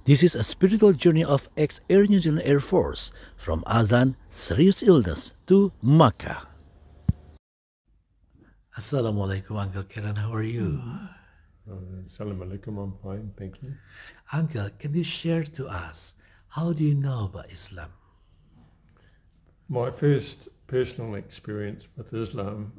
This is a spiritual journey of ex-Air New Zealand Air Force from Azan, serious illness, to Mecca. Assalamualaikum, Uncle Karen. How are you? Assalamu alaikum, I'm fine, thank you. Uncle, can you share to us how do you know about Islam? My first personal experience with Islam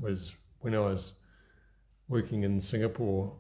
was when I was working in Singapore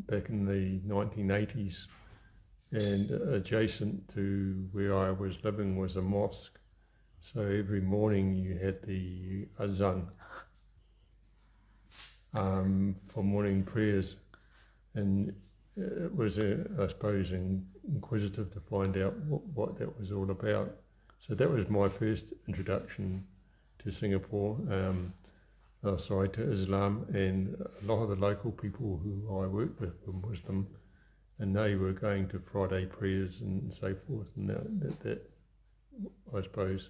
back in the 1980s, and adjacent to where I was living was a mosque. So every morning you had the Azan for morning prayers, and it was, I suppose, inquisitive to find out what that was all about. So that was my first introduction to Singapore, to Islam, and a lot of the local people who I worked with were Muslim, and they were going to Friday prayers and so forth, and that I suppose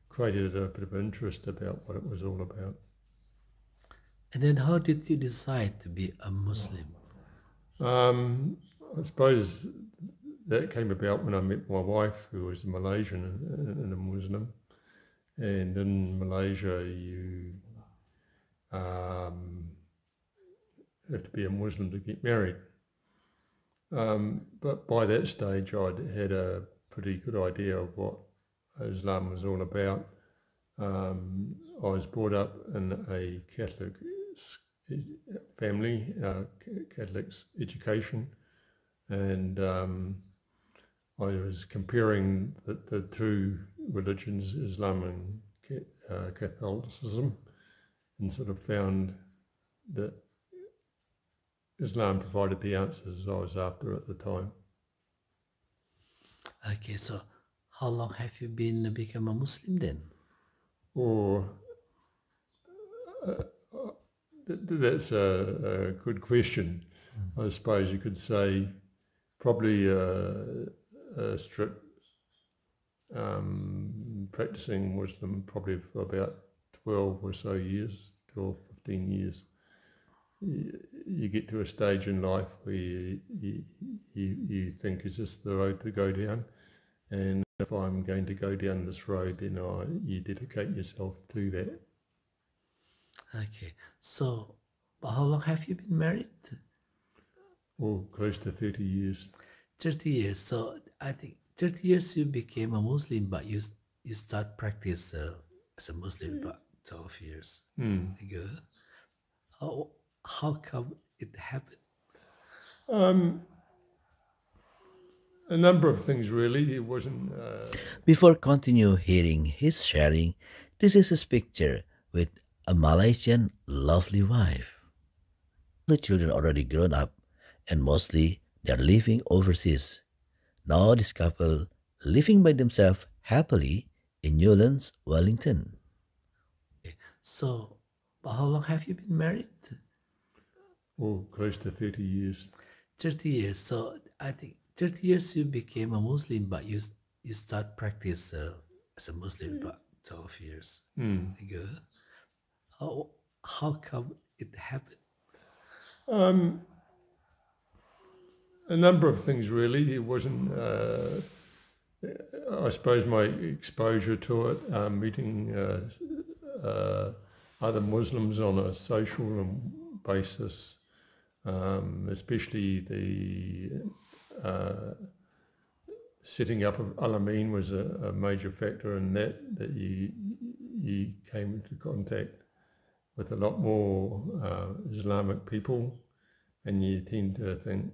created a bit of interest about what it was all about. And then how did you decide to be a Muslim? I suppose that came about when I met my wife, who was a Malaysian and a Muslim. And in Malaysia, you have to be a Muslim to get married. But by that stage, I'd had a pretty good idea of what Islam was all about. I was brought up in a Catholic family, Catholic education, and I was comparing the two religions, Islam and Catholicism, and sort of found that Islam provided the answers I was after at the time. Okay, so how long have you been become a Muslim then? Or that's a good question. I suppose you could say probably a strict practicing Muslim probably for about 12 or so years, 12, 15 years. You get to a stage in life where you think, is this the road to go down? And if I'm going to go down this road, then you dedicate yourself to that. Okay, so how long have you been married? Oh, close to 30 years. 30 years. So I think 30 years you became a Muslim, but you start practice as a Muslim about 12 years ago. How come it happened? A number of things, really. It wasn't... Before continue hearing his sharing, this is his picture with a Malaysian lovely wife. The children already grown up and mostly they are living overseas. Now this couple living by themselves happily in Newlands, Wellington. So, how long have you been married? Oh, close to 30 years. 30 years. So I think 30 years you became a Muslim, but you start practice as a Muslim about 12 years ago. How come it happened? A number of things, really. It wasn't... I suppose my exposure to it, meeting other Muslims on a social basis, especially the setting up of Ameen was a major factor in that you came into contact with a lot more Islamic people, and you tend to think,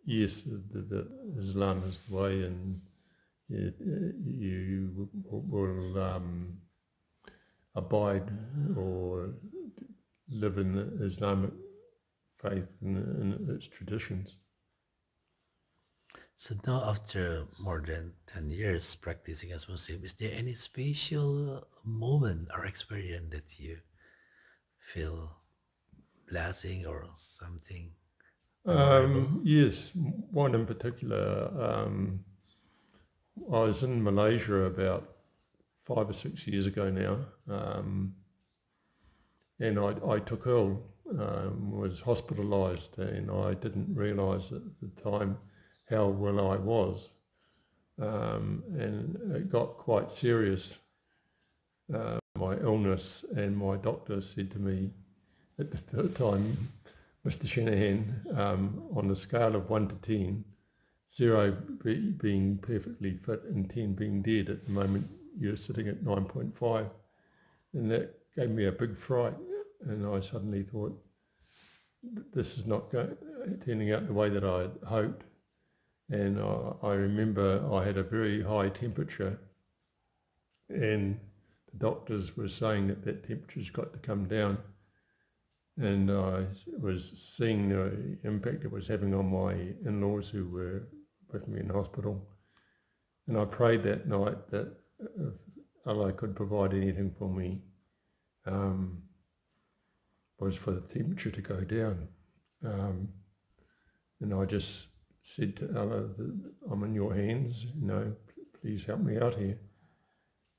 yes, the Islam is the way, and you will abide or live in the Islamic faith and its traditions. So now after more than 10 years practicing as Muslim, is there any special moment or experience that you feel blessing or something? Yes, one in particular. I was in Malaysia about 5 or 6 years ago now, and I took ill, was hospitalised, and I didn't realise at the time how well I was. And it got quite serious, my illness, and my doctor said to me at the time, Mr. Shanahan, on a scale of 1 to 10, 0 being perfectly fit and 10 being dead, at the moment you're sitting at 9.5. And that gave me a big fright, and I suddenly thought, this is not turning out the way that I had hoped. And I remember I had a very high temperature, and the doctors were saying that that temperature's got to come down. And I was seeing the impact it was having on my in-laws who were with me in hospital. And I prayed that night that if Allah could provide anything for me, was for the temperature to go down. And I just said to Allah, I'm in your hands, please help me out here.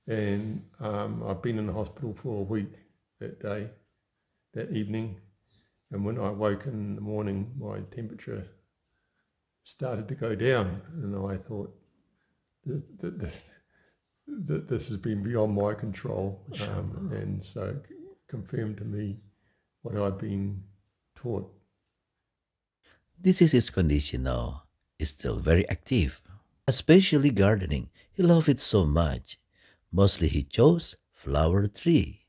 And I've been in the hospital for a week that evening. And when I woke in the morning, my temperature started to go down. And I thought, this has been beyond my control. And so it confirmed to me what I'd been taught. This is his condition now. He's still very active, especially gardening. He loves it so much. Mostly he chose flower tree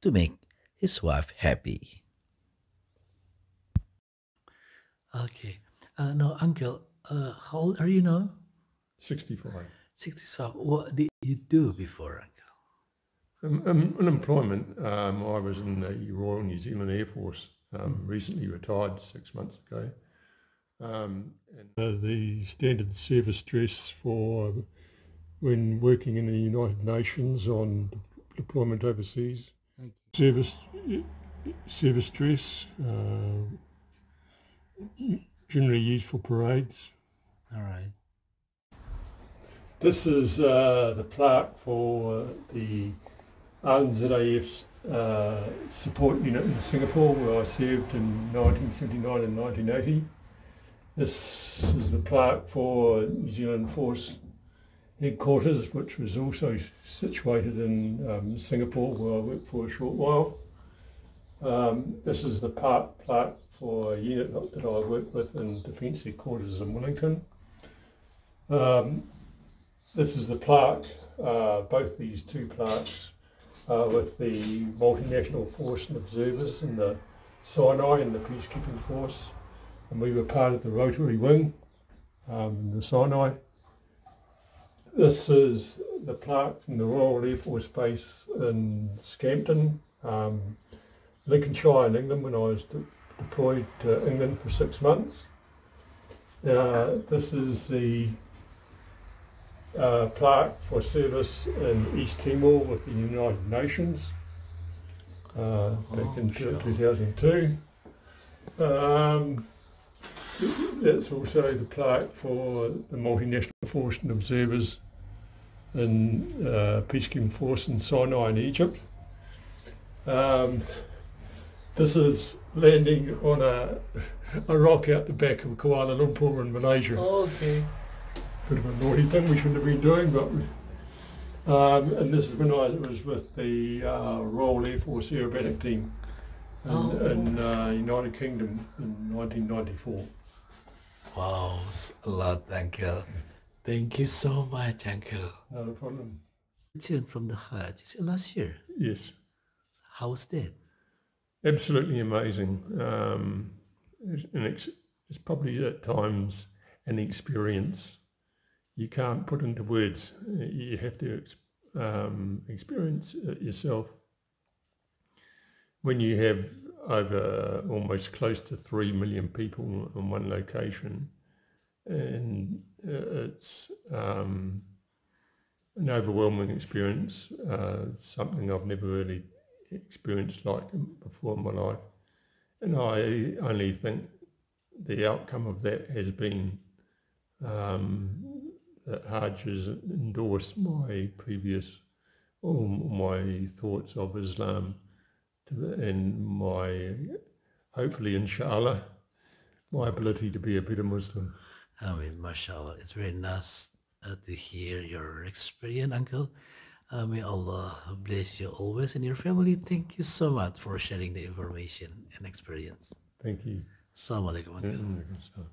to make his wife happy. Okay. Now, Uncle, how old are you now? 65. 65. What did you do before, Uncle? Unemployment. I was in the Royal New Zealand Air Force, recently retired 6 months ago. And the standard service dress for when working in the United Nations on deployment overseas. Service dress, generally used for parades. All right. This is the plaque for the ANZAF's support unit in Singapore, where I served in 1979 and 1980. This is the plaque for New Zealand Force headquarters, which was also situated in Singapore, where I worked for a short while. This is the plaque for a unit that I worked with in Defence Headquarters in Wellington. This is the plaque, both these two plaques, with the multinational force and observers in the Sinai and the peacekeeping force. And we were part of the Rotary Wing in the Sinai. This is the plaque from the Royal Air Force Base in Scampton, Lincolnshire in England, when I was deployed to England for 6 months. This is the plaque for service in East Timor with the United Nations back in 2002. That's also the plaque for the multinational force and observers in peacekeeping force in Sinai in Egypt. This is landing on a rock out the back of Kuala Lumpur in Malaysia. Okay. Bit of a naughty thing we shouldn't have been doing, but and this is when I was with the Royal Air Force aerobatic team in United Kingdom in 1994. Wow, a lot, Uncle. Thank you so much, Uncle. No problem. Return from the Hajj. Is it last year? Yes, How was that? absolutely amazing. It's probably at times an experience you can't put into words. You have to experience it yourself. When you have over almost close to 3 million people in one location, and it's an overwhelming experience, something I've never really experienced like before in my life. And I only think the outcome of that has been that Hajj has endorsed my all my thoughts of Islam, and hopefully, inshallah, my ability to be a better Muslim. I mean, mashallah, it's very nice to hear your experience, Uncle. May Allah bless you always and your family. Thank you so much for sharing the information and experience. Thank you. Assalamualaikum, Uncle. So,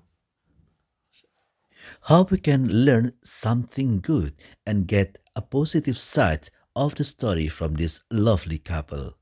Hope we can learn something good and get a positive side of the story from this lovely couple.